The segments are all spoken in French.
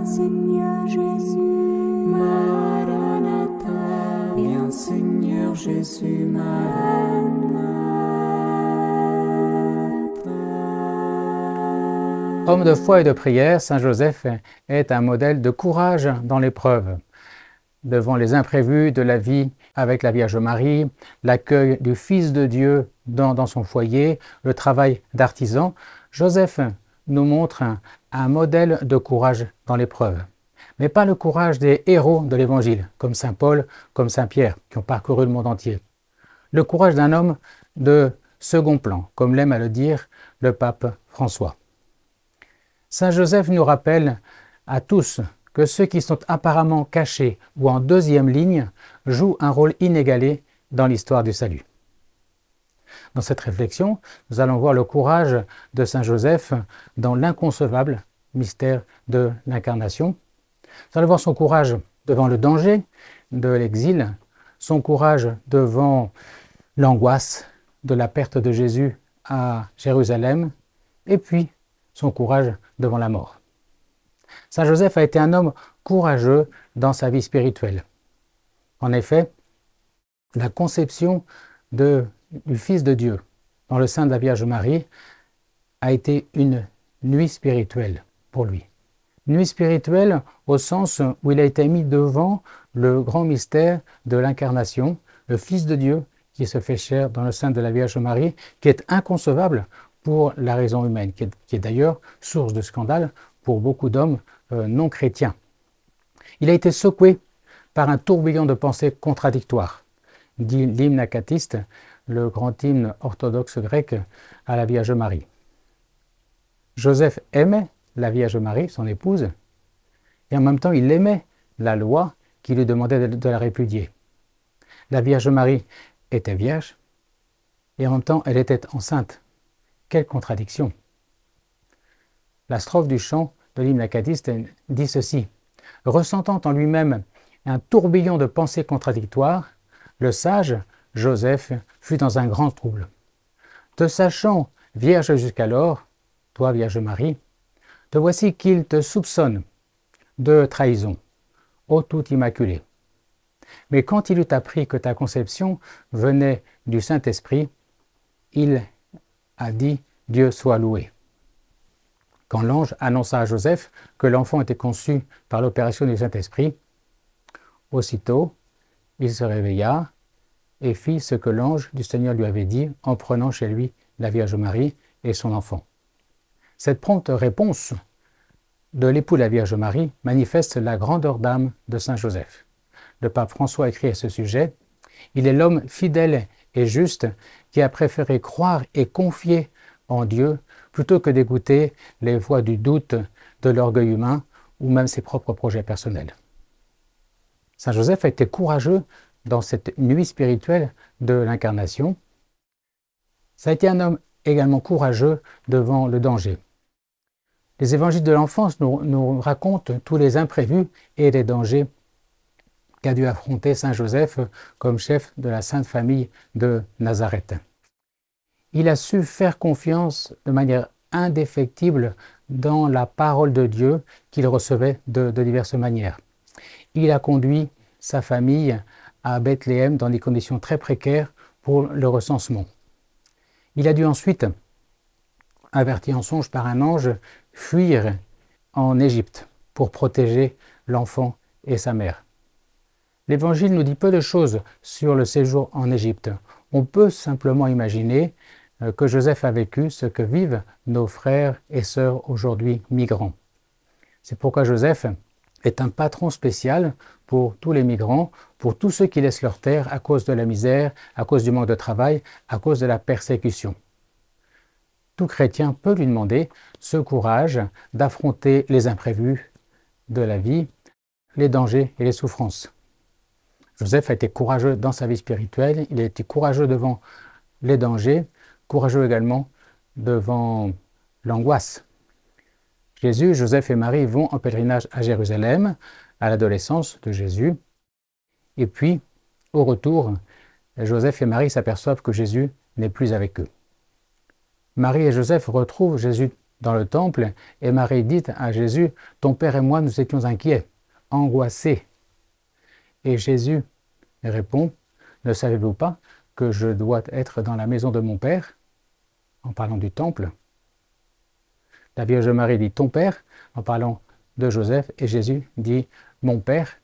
Viens Seigneur Jésus, Maranatha. Viens Seigneur Jésus, Maranatha. Homme de foi et de prière, Saint Joseph est un modèle de courage dans l'épreuve. Devant les imprévus de la vie avec la Vierge Marie, l'accueil du Fils de Dieu dans son foyer, le travail d'artisan, Joseph nous montre un modèle de courage dans l'épreuve. Mais pas le courage des héros de l'Évangile, comme Saint Paul, comme Saint Pierre, qui ont parcouru le monde entier. Le courage d'un homme de second plan, comme l'aime à le dire le pape François. Saint Joseph nous rappelle à tous que ceux qui sont apparemment cachés ou en deuxième ligne jouent un rôle inégalé dans l'histoire du salut. Dans cette réflexion, nous allons voir le courage de Saint Joseph dans l'inconcevable mystère de l'incarnation. Nous allons voir son courage devant le danger de l'exil, son courage devant l'angoisse de la perte de Jésus à Jérusalem, et puis son courage devant la mort. Saint Joseph a été un homme courageux dans sa vie spirituelle. En effet, la conception du Fils de Dieu dans le sein de la Vierge Marie a été une nuit spirituelle pour lui. Nuit spirituelle au sens où il a été mis devant le grand mystère de l'incarnation, le Fils de Dieu qui se fait chair dans le sein de la Vierge Marie, qui est inconcevable pour la raison humaine, qui est d'ailleurs source de scandale pour beaucoup d'hommes non chrétiens. Il a été secoué par un tourbillon de pensées contradictoires, dit l'hymne acatiste, le grand hymne orthodoxe grec à la Vierge Marie. Joseph aimait la Vierge Marie, son épouse, et en même temps il aimait la loi qui lui demandait de la répudier. La Vierge Marie était vierge, et en même temps elle était enceinte. Quelle contradiction! La strophe du chant de l'hymne acatiste dit ceci: « Ressentant en lui-même un tourbillon de pensées contradictoires, le sage Joseph fut dans un grand trouble. Te sachant vierge jusqu'alors, toi Vierge Marie, te voici qu'il te soupçonne de trahison, ô toute immaculée. Mais quand il eut appris que ta conception venait du Saint-Esprit, il a dit « Dieu soit loué ». Quand l'ange annonça à Joseph que l'enfant était conçu par l'opération du Saint-Esprit, aussitôt il se réveilla et fit ce que l'ange du Seigneur lui avait dit en prenant chez lui la Vierge Marie et son enfant. Cette prompte réponse de l'époux de la Vierge Marie manifeste la grandeur d'âme de Saint Joseph. Le pape François écrit à ce sujet: « Il est l'homme fidèle et juste qui a préféré croire et confier en Dieu plutôt que d'écouter les voix du doute, de l'orgueil humain ou même ses propres projets personnels. » Saint Joseph a été courageux dans cette nuit spirituelle de l'incarnation. Ça a été un homme également courageux devant le danger. Les évangiles de l'enfance nous racontent tous les imprévus et les dangers qu'a dû affronter Saint Joseph comme chef de la Sainte Famille de Nazareth. Il a su faire confiance de manière indéfectible dans la parole de Dieu qu'il recevait de diverses manières. Il a conduit sa famille à Bethléem dans des conditions très précaires pour le recensement. Il a dû ensuite, averti en songe par un ange, fuir en Égypte pour protéger l'enfant et sa mère. L'Évangile nous dit peu de choses sur le séjour en Égypte. On peut simplement imaginer que Joseph a vécu ce que vivent nos frères et sœurs aujourd'hui migrants. C'est pourquoi Joseph est un patron spécial pour tous les migrants, pour tous ceux qui laissent leur terre à cause de la misère, à cause du manque de travail, à cause de la persécution. Tout chrétien peut lui demander ce courage d'affronter les imprévus de la vie, les dangers et les souffrances. Joseph a été courageux dans sa vie spirituelle, il a été courageux devant les dangers, courageux également devant l'angoisse. Jésus, Joseph et Marie vont en pèlerinage à Jérusalem, à l'adolescence de Jésus. Et puis, au retour, Joseph et Marie s'aperçoivent que Jésus n'est plus avec eux. Marie et Joseph retrouvent Jésus dans le temple, et Marie dit à Jésus, « Ton père et moi, nous étions inquiets, angoissés. » Et Jésus répond, « Ne savez-vous pas que je dois être dans la maison de mon père ?» en parlant du temple. La Vierge Marie dit « Ton père » en parlant de Joseph, et Jésus dit « Mon père »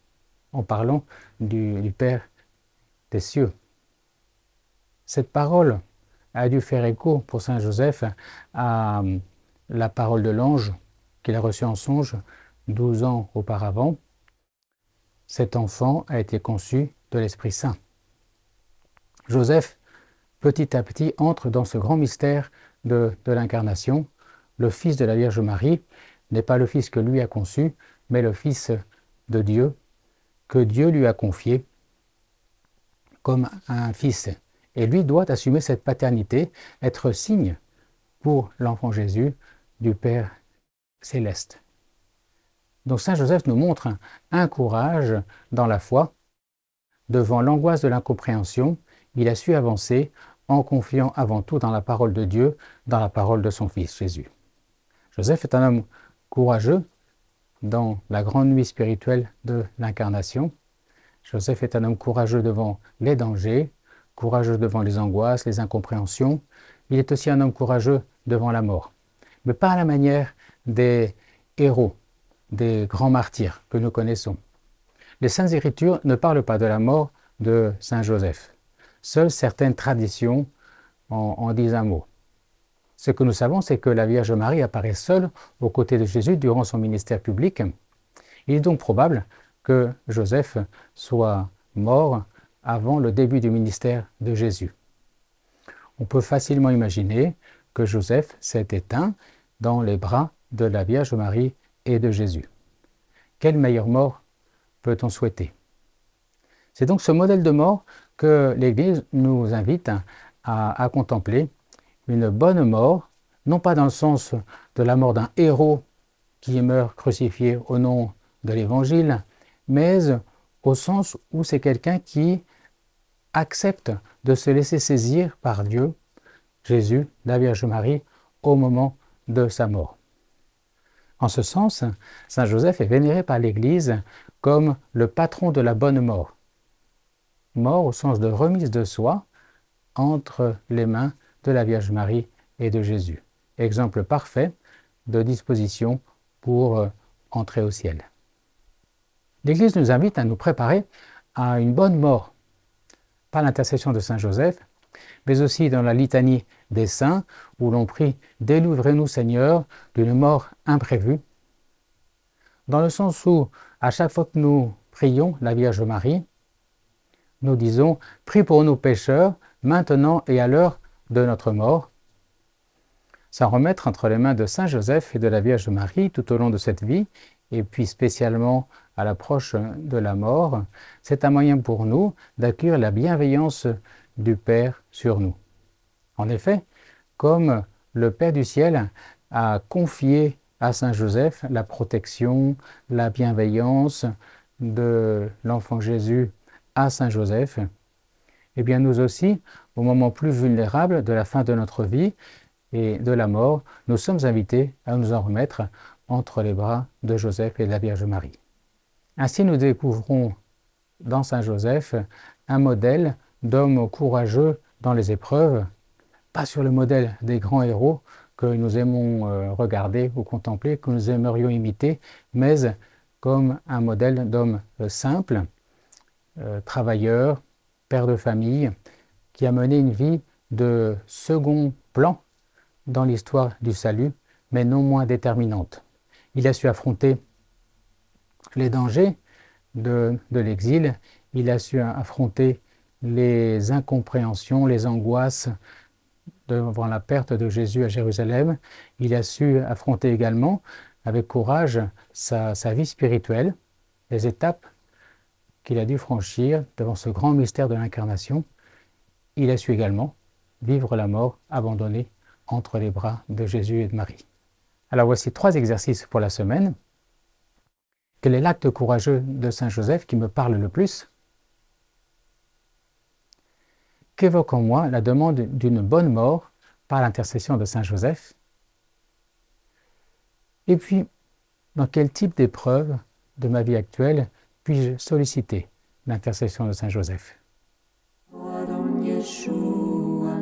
en parlant du Père des cieux. Cette parole a dû faire écho pour Saint Joseph à la parole de l'ange qu'il a reçue en songe 12 ans auparavant. Cet enfant a été conçu de l'Esprit Saint. Joseph, petit à petit, entre dans ce grand mystère de l'incarnation. Le Fils de la Vierge Marie n'est pas le Fils que lui a conçu, mais le Fils de Dieu, que Dieu lui a confié comme un fils. Et lui doit assumer cette paternité, être signe pour l'enfant Jésus du Père céleste. Donc Saint Joseph nous montre un courage dans la foi. Devant l'angoisse de l'incompréhension, il a su avancer en confiant avant tout dans la parole de Dieu, dans la parole de son Fils Jésus. Joseph est un homme courageux dans la grande nuit spirituelle de l'incarnation. Joseph est un homme courageux devant les dangers, courageux devant les angoisses, les incompréhensions. Il est aussi un homme courageux devant la mort, mais pas à la manière des héros, des grands martyrs que nous connaissons. Les Saintes Écritures ne parlent pas de la mort de Saint Joseph. Seules certaines traditions en disent un mot. Ce que nous savons, c'est que la Vierge Marie apparaît seule aux côtés de Jésus durant son ministère public. Il est donc probable que Joseph soit mort avant le début du ministère de Jésus. On peut facilement imaginer que Joseph s'est éteint dans les bras de la Vierge Marie et de Jésus. Quelle meilleure mort peut-on souhaiter? C'est donc ce modèle de mort que l'Église nous invite à contempler, une bonne mort, non pas dans le sens de la mort d'un héros qui meurt crucifié au nom de l'Évangile, mais au sens où c'est quelqu'un qui accepte de se laisser saisir par Dieu, Jésus, la Vierge Marie, au moment de sa mort. En ce sens, Saint Joseph est vénéré par l'Église comme le patron de la bonne mort. Mort au sens de remise de soi entre les mains de la Vierge Marie et de Jésus. Exemple parfait de disposition pour entrer au ciel. L'Église nous invite à nous préparer à une bonne mort, par l'intercession de Saint Joseph, mais aussi dans la litanie des saints, où l'on prie « Délivrez-nous Seigneur d'une mort imprévue », dans le sens où, à chaque fois que nous prions la Vierge Marie, nous disons « Prie pour nous pécheurs, maintenant et à l'heure de notre mort », s'en remettre entre les mains de Saint Joseph et de la Vierge Marie tout au long de cette vie, et puis spécialement à l'approche de la mort, c'est un moyen pour nous d'accueillir la bienveillance du Père sur nous. En effet, comme le Père du ciel a confié à Saint Joseph la protection, la bienveillance de l'enfant Jésus à Saint Joseph, eh bien nous aussi, au moment plus vulnérable de la fin de notre vie et de la mort, nous sommes invités à nous en remettre entre les bras de Joseph et de la Vierge Marie. Ainsi, nous découvrons dans Saint Joseph un modèle d'homme courageux dans les épreuves, pas sur le modèle des grands héros que nous aimons regarder ou contempler, que nous aimerions imiter, mais comme un modèle d'homme simple, travailleur, père de famille, qui a mené une vie de second plan dans l'histoire du salut, mais non moins déterminante. Il a su affronter les dangers de l'exil, il a su affronter les incompréhensions, les angoisses devant la perte de Jésus à Jérusalem. Il a su affronter également avec courage sa vie spirituelle, les étapes qu'il a dû franchir devant ce grand mystère de l'incarnation. Il a su également vivre la mort abandonné entre les bras de Jésus et de Marie. Alors voici 3 exercices pour la semaine. Quel est l'acte courageux de Saint Joseph qui me parle le plus? Qu'évoque en moi la demande d'une bonne mort par l'intercession de Saint Joseph? Et puis, dans quel type d'épreuve de ma vie actuelle puis-je solliciter l'intercession de Saint Joseph? Adon Yeshua,